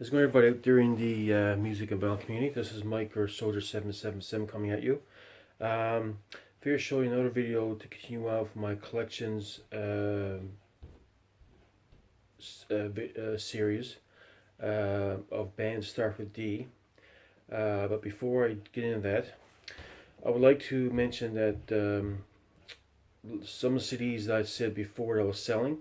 How's it going, everybody out there in the music and band community? This is Mike or Soldier777 coming at you. Here to show you another video to continue on with my collections series of bands start with D. But before I get into that, I would like to mention that some of the CDs that I said before that I was selling,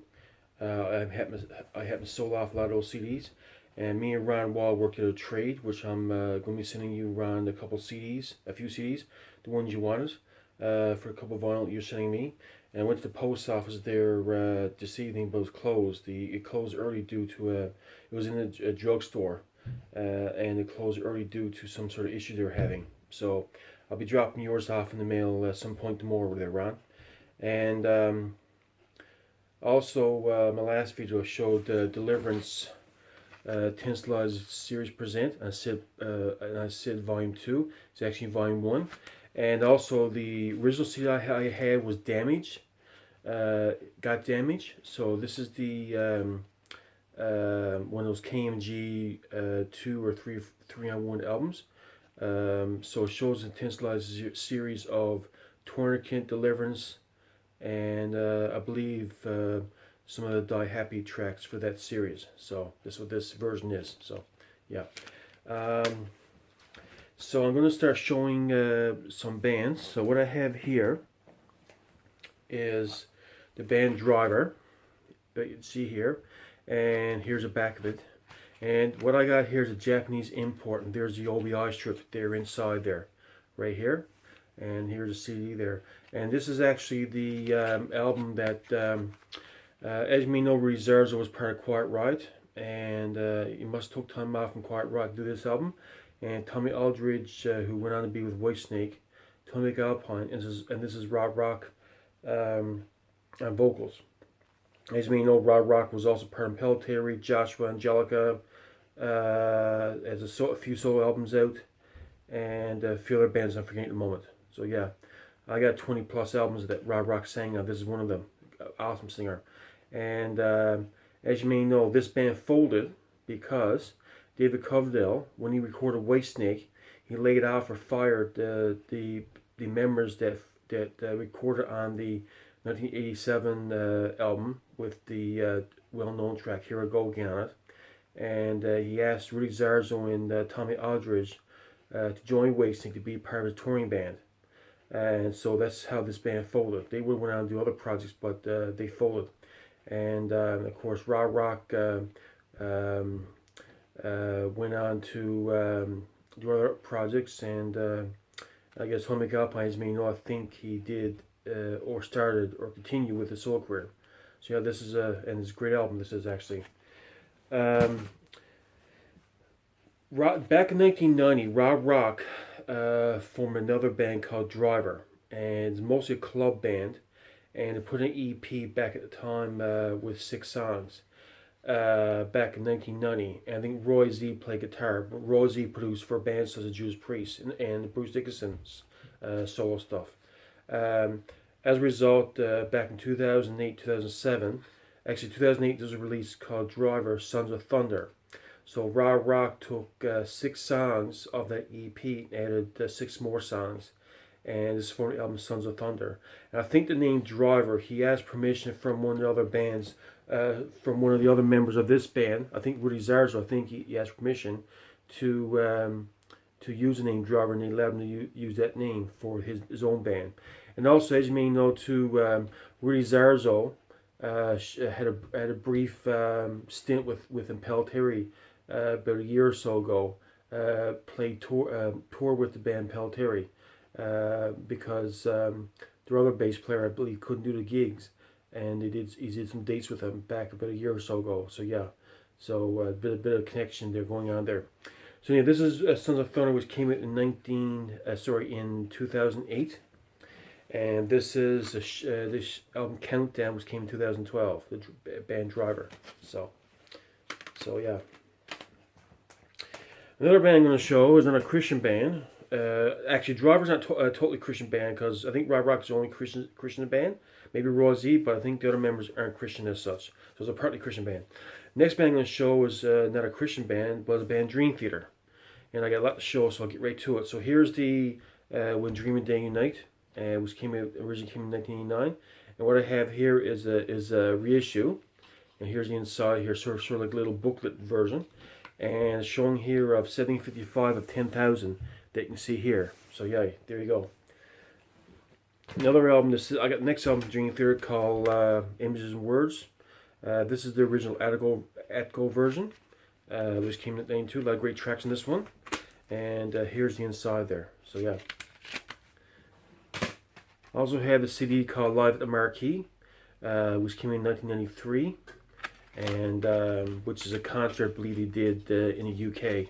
I haven't sold off a lot of those CDs. And me and Ron Wall worked out a trade, which I'm going to be sending you, Ron, a few CDs, the ones you wanted, for a couple of vinyl you're sending me. And I went to the post office there this evening, but it was closed. It closed early due to it was in a drugstore, and it closed early due to some sort of issue they were having. So I'll be dropping yours off in the mail at some point tomorrow over there, Ron. And also, my last video showed Deliverance. Tinsley's series present. I said volume 2. It's actually volume 1. And also the original CD I had was damaged. Got damaged. So this is the one of those KMG 2 or 3-on-1 albums. So it shows the Tinsley's series of Tourniquet, Deliverance, and I believe some of the Die Happy tracks for that series. So this is what this version is. So yeah. So I'm going to start showing some bands. So what I have here is the band Driver that you can see here, and here's the back of it. And what I got here is a Japanese import, and there's the OBI strip there inside there, right here. And here's a CD there. And this is actually the album that as you may know, Rudess was part of Quiet Riot, and he must have took time off from Quiet Riot to do this album. And Tommy Aldridge, who went on to be with Whitesnake, Tony McAlpine, and this is Rob Rock on vocals. As you may know, Rob Rock was also part of Pelletary, Joshua, Angelica, has a few solo albums out, and a few other bands I'm forgetting at the moment. So yeah, I got 20 plus albums that Rob Rock sang on. This is one of them. Awesome singer. And as you may know, this band folded because David Coverdale, when he recorded Whitesnake, he laid off or fired the members that recorded on the 1987 album with the well-known track "Here I Go Again" on it. And he asked Rudy Zarzo and Tommy Aldridge to join Whitesnake to be part of his touring band. And so that's how this band folded. They would went on to do other projects, but they folded. And of course, Rob Rock went on to do other projects, and I guess Tony McAlpine, as you may know, I think he did or started or continued with his solo career. So yeah, this is and it's a great album. This is actually. Back in 1990, Rob Rock formed another band called Driver, and it's mostly a club band, and they put an EP back at the time with 6 songs back in 1990. And I think Roy Z played guitar, but Roy Z produced for bands such as Judas Priest and Bruce Dickinson's solo stuff. As a result, back in 2008, 2007, actually 2008, there's a release called Driver, Sons of Thunder. So Rob Rock took 6 songs of that EP and added 6 more songs, and this is for the album Sons of Thunder. And I think the name Driver, he asked permission from one of the other bands, from one of the other members of this band. I think Rudy Zarzo, I think he asked permission to use the name Driver, and they allowed him to use that name for his own band. And also, as you may know, too, Rudy Zarzo had a brief stint with Pelletary. About a year or so ago, played tour with the band Pelletary because their other bass player, I believe, couldn't do the gigs, and he did some dates with them back about a year or so ago. So yeah, so a bit of connection there going on there. So yeah, this is Sons of Thunder, which came out in 2008, and this is this album Countdown, which came in 2012. The band Driver. So yeah. Another band I'm going to show is another Christian band. Actually, Driver's not a totally Christian band, because I think Rob Rock is the only Christian band. Maybe Roy Z, but I think the other members aren't Christian as such. So it's a partly Christian band. Next band I'm going to show is not a Christian band, but a band Dream Theater. And I got a lot to show, so I'll get right to it. So here's the When Dream and Day Unite, which originally came in 1989. And what I have here is a reissue. And here's the inside here, sort of like a little booklet version. And it's showing here of 1755 of 10,000 that you can see here. So yeah, there you go. Another album, I got the next album, Dream Theater, called Images and Words. This is the original Atco version, which came in 1992. A lot of great tracks in this one. And here's the inside there. So yeah. I also have a CD called Live at the Marquee, which came in 1993. And which is a concert I believe he did in the UK.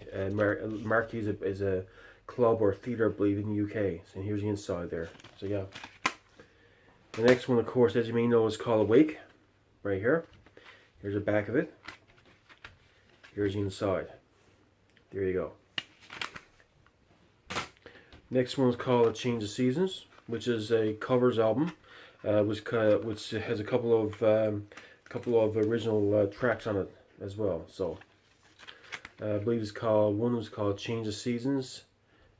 Marquee is a club or theater I believe in the UK. So here's the inside there. So yeah. The next one, of course, as you may know, is called Awake, right here. Here's the back of it. Here's the inside. There you go. Next one is called A Change of Seasons, which is a covers album, which has a couple of original tracks on it as well. So I believe one was called Change of Seasons,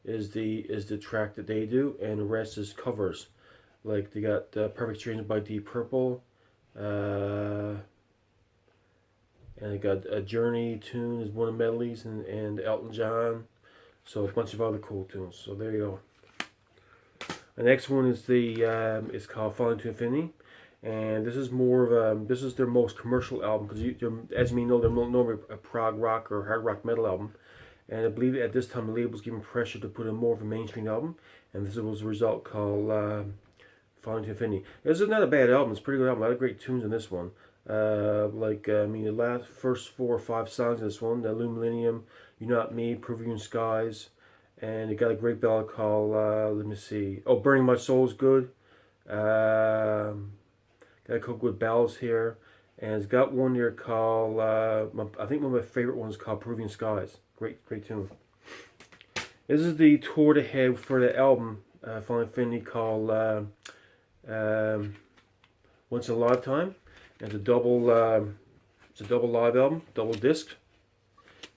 is the track that they do, and the rest is covers. Like they got Perfect Stranger by Deep Purple, and they got a Journey tune is one of the medleys, and Elton John. So a bunch of other cool tunes. So there you go. The next one is is called Falling to Infinity, and this is more of this is their most commercial album because as you may know, they're normally a prog rock or hard rock metal album. And I believe at this time the label was given pressure to put in more of a mainstream album, and this was a result called Falling to Infinity. This is not a bad album. It's a pretty good album. A lot of great tunes in this one. The first 4 or 5 songs in this one: The Millennium, You're Not Me, Peruvian Skies, and it got a great ballad called let me see. Oh, Burning My Soul is good. Got a couple good ballads here, and it's got one here called I think one of my favorite ones called Peruvian Skies. Great tune. This is the tour they had for the album Falling Infinity called Once in a Lifetime. It's a double live album, double disc,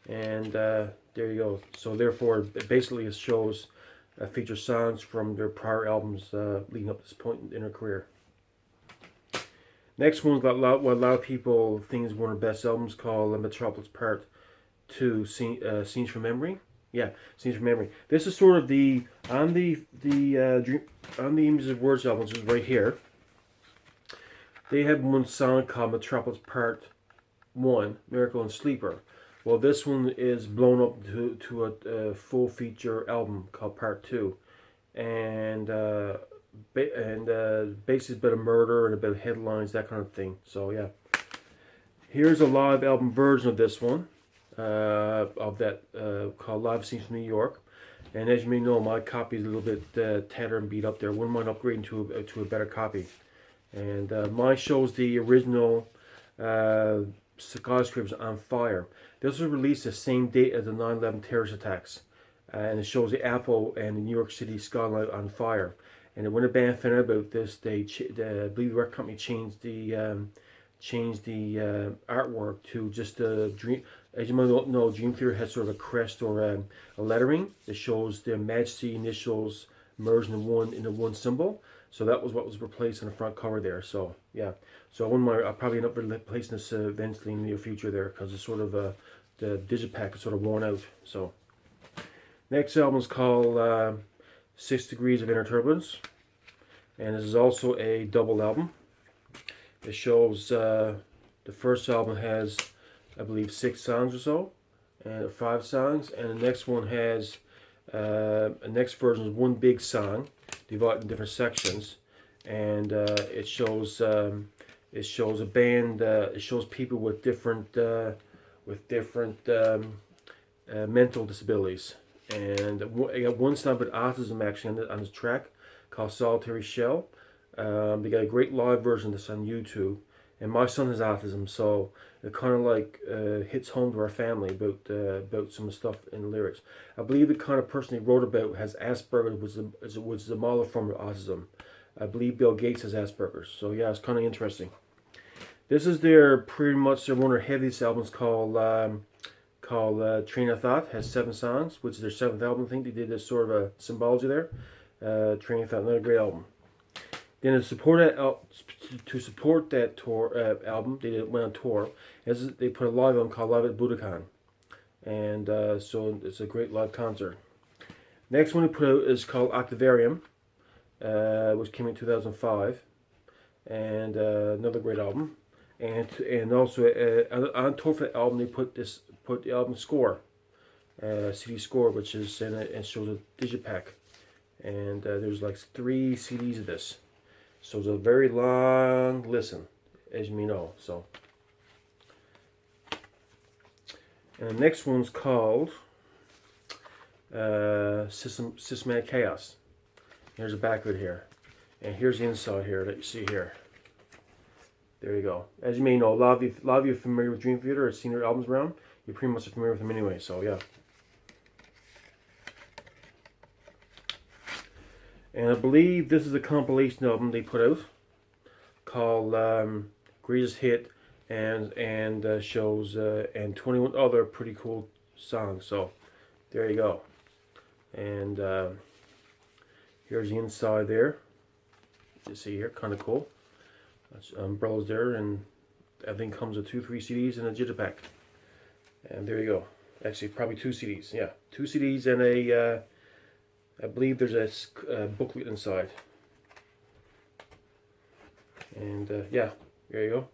and there you go. So therefore, basically, it shows feature songs from their prior albums leading up to this point in their career. Next one's got what a lot of people think is one of their best albums, called Metropolis Part 2, Scenes from Memory. Yeah, Scenes from Memory. This is sort of on the Images of Words album, which is right here. They have one song called Metropolis Part 1, Miracle and Sleeper. Well, this one is blown up to a full feature album called Part 2. And basically a bit of murder and a bit of headlines, that kind of thing. So, yeah. Here's a live album version of this one, called Live Scenes from New York. And as you may know, my copy is a little bit tattered and beat up there. Wouldn't mind upgrading to a better copy. And mine shows the original skyscrapers on fire. This was released the same date as the 9/11 terrorist attacks. And it shows the Apple and the New York City skyline on fire. And when the band found out about this, I believe the record company changed the artwork to just a dream. As you might know, Dream Theater has sort of a crest or a lettering that shows the Majesty initials merged in one symbol. So that was what was replaced on the front cover there. So yeah, so I'll probably end up replacing this eventually in the near future there, because it's sort of the digipack is sort of worn out. So next album is called 6 Degrees of Inner Turbulence, and this is also a double album. It shows the first album has, I believe, 6 songs or so, and 5 songs, and the next one has the next version is one big song divided in different sections, and it shows a band. It shows people with different mental disabilities, and I got one song with autism actually on this track called Solitary Shell. They got a great live version of this on YouTube, and my son has autism, so it kind of like hits home to our family about some stuff in the lyrics. I believe the kind of person he wrote about has Asperger's, which is a mild form of autism. I believe Bill Gates has Asperger's, so yeah, it's kind of interesting. This is their pretty much one of their heaviest albums called Train of Thought. Has 7 songs, which is their 7th album. I think they did this sort of a symbology there. Train of Thought, another great album. Then to support that tour album, they went on tour. They put a live album called Live at Budokan, and so it's a great live concert. Next one they put out is called Octavarium, which came in 2005, and another great album. And also on tour for the album they put the album score, CD score, which is and it shows a digipack, and there's like 3 CDs of this. So it's a very long listen, as you may know. So, and the next one's called Systematic Chaos. Here's the back of it here, and here's the inside here that you see here. There you go. As you may know, a lot of you are familiar with Dream Theater or seen their albums around. You pretty much are familiar with them anyway. So yeah. And I believe this is a compilation album they put out called Greatest Hit, and shows and 21 other pretty cool songs. So there you go. And here's the inside there. You see here, kind of cool. That's umbrellas there, and everything comes with 2-3 CDs and a digipack. And there you go. Actually, probably 2 CDs. Yeah, 2 CDs and a. I believe there's a booklet inside. And yeah, there you go.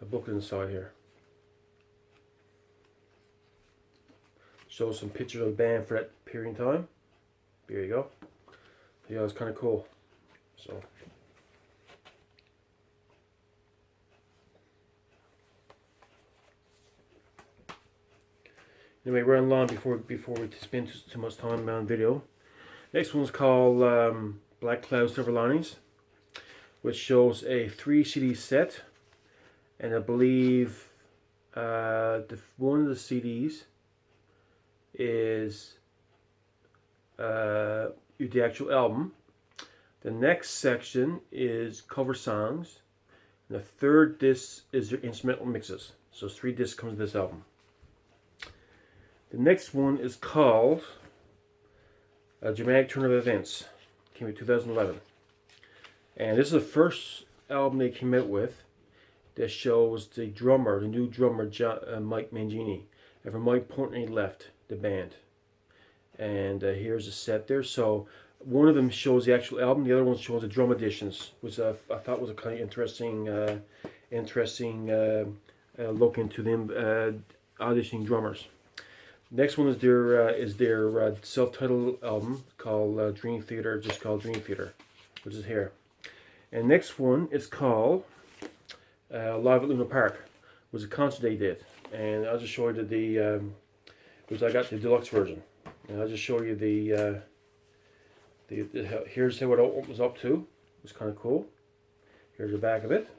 A booklet inside here. Shows some pictures of the band for that period in time. There you go. Yeah, it's kind of cool. So. Anyway, running along before we spend too much time on video. Next one's called Black Cloud Silver Linings, which shows a 3 CD set, and I believe one of the CDs is the actual album. The next section is cover songs, and the third disc is your instrumental mixes. So 3 discs comes with this album. The next one is called A Dramatic Turn of Events. Came in 2011. And this is the first album they came out with that shows the new drummer, Mike Mangini. After Mike Portnoy left the band. And here's a set there. So one of them shows the actual album, the other one shows the drum editions, which I thought was a kind of interesting look into them auditioning drummers. Next one is their self-titled album called Dream Theater, just called Dream Theater, which is here. And next one is called Live at Luna Park, was a concert they did. And I'll just show you which I got the deluxe version. And I'll just show you here's what it opens up to. It's kind of cool. Here's the back of it.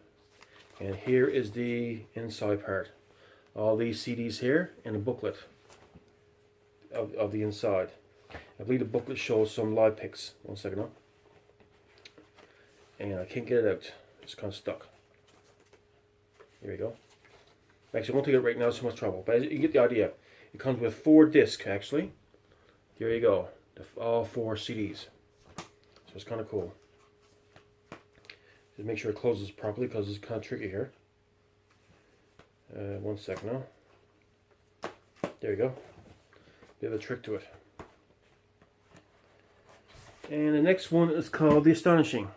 And here is the inside part. All these CDs here and a booklet of the inside. I believe the booklet shows some live pics. One second now. And I can't get it out. It's kind of stuck. Here we go. Actually, I won't take it right now. It's too much trouble. But you get the idea. It comes with 4 discs, actually. There you go. All 4 CDs. So it's kind of cool. Just make sure it closes properly because it's kind of tricky here. One second now. There you go. Bit of a trick to it. And the next one is called The Astonishing.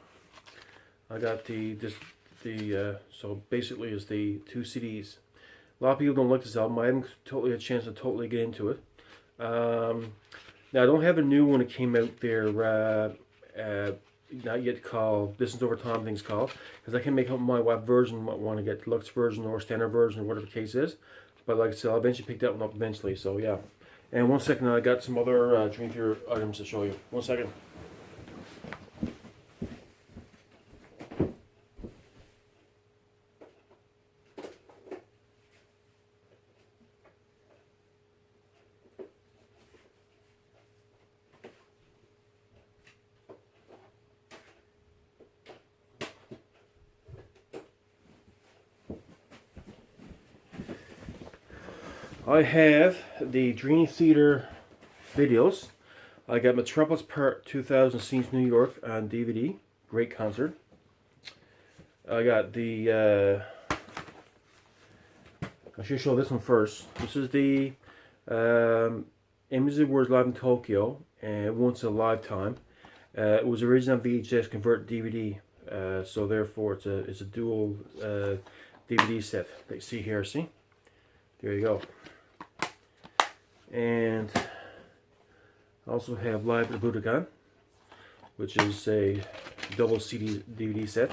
I got so basically is the 2 CDs. A lot of people don't like this album. I haven't totally had a chance to totally get into it. Now I don't have a new one that came out there, not yet called Distance Over Time, things called, because I can't make up my mind what version I want to get, deluxe version or standard version or whatever the case is. But like I said, I'll eventually pick that one up eventually. So yeah. And one second, I got some other Dream Theater items to show you. One second. I have the Dream Theater videos. I got Metropolis Part 2000 Scenes New York on DVD. Great concert. I got the, I should show this one first. This is the Images of Words Live in Tokyo, and Once in a Lifetime. It was originally on VHS, converted DVD, so therefore it's a dual DVD set that you see here. See, there you go. And I also have Live at the Budokan, which is a double CD DVD set.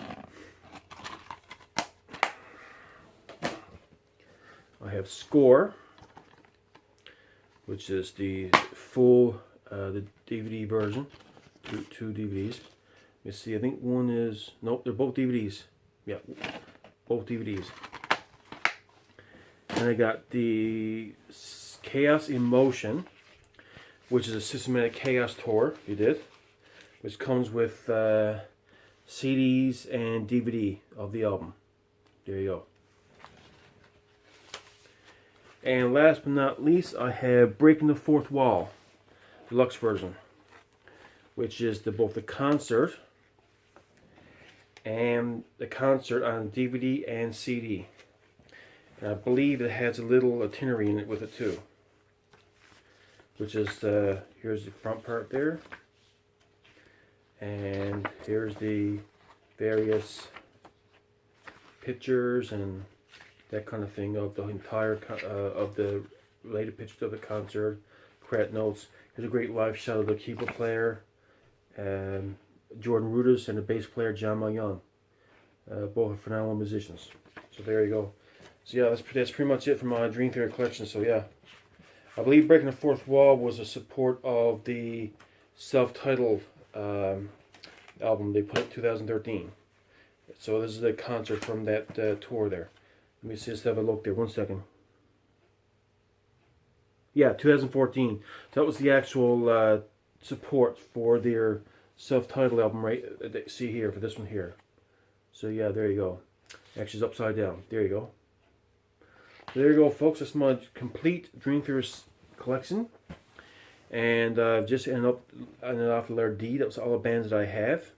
I have Score, which is the full the DVD version, two DVDs. Let me see, I think one is, nope, they're both DVDs. Yeah, both DVDs. And I got the Chaos in Motion, which is a systematic chaos tour you did, which comes with CDs and DVD of the album. There you go. And last but not least, I have Breaking the Fourth Wall, deluxe version, which is both the concert and the concert on DVD and CD. And I believe it has a little itinerary in it with it too, which is here's the front part there, and here's the various pictures and that kind of thing of the entire of the related pictures of the concert, credit notes. Here's a great live shot of the keyboard player, Jordan Rudess, and the bass player John Young. Both are phenomenal musicians. So there you go. So yeah, that's pretty much it for my Dream Theater collection. So yeah, I believe Breaking the Fourth Wall was a support of the self-titled album they put out in 2013. So this is a concert from that tour there. Let me just have a look there, 1 second. Yeah, 2014. So that was the actual support for their self-titled album, right? That you see here, for this one here. So yeah, there you go. Actually, it's upside down. There you go. So there you go, folks. That's my complete Dream Theater collection. And just ended off the letter D. That was all the bands that I have.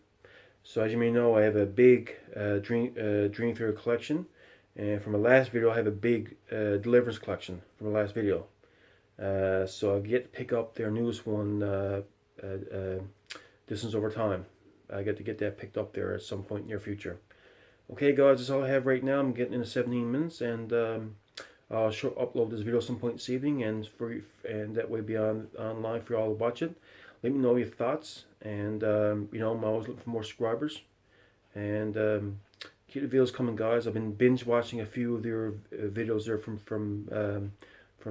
So as you may know, I have a big Dream Theater collection. And from my last video, I have a big Deliverance collection from the last video. So I'll get to pick up their newest one, Distance Over Time. I get to get that picked up there at some point in the near future. Okay, guys, that's all I have right now. I'm getting into 17 minutes, and I'll upload this video some point this evening, and that way be online for you all to watch it. Let me know your thoughts, and you know, I'm always looking for more subscribers. And keep the videos coming, guys. I've been binge watching a few of their videos there from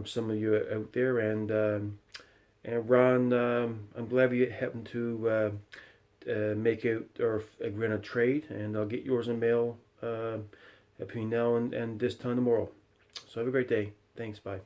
some of you out there, and Ron, I'm glad you happened to make out or agree on a trade, and I'll get yours in mail between now and this time tomorrow. So have a great day. Thanks. Bye.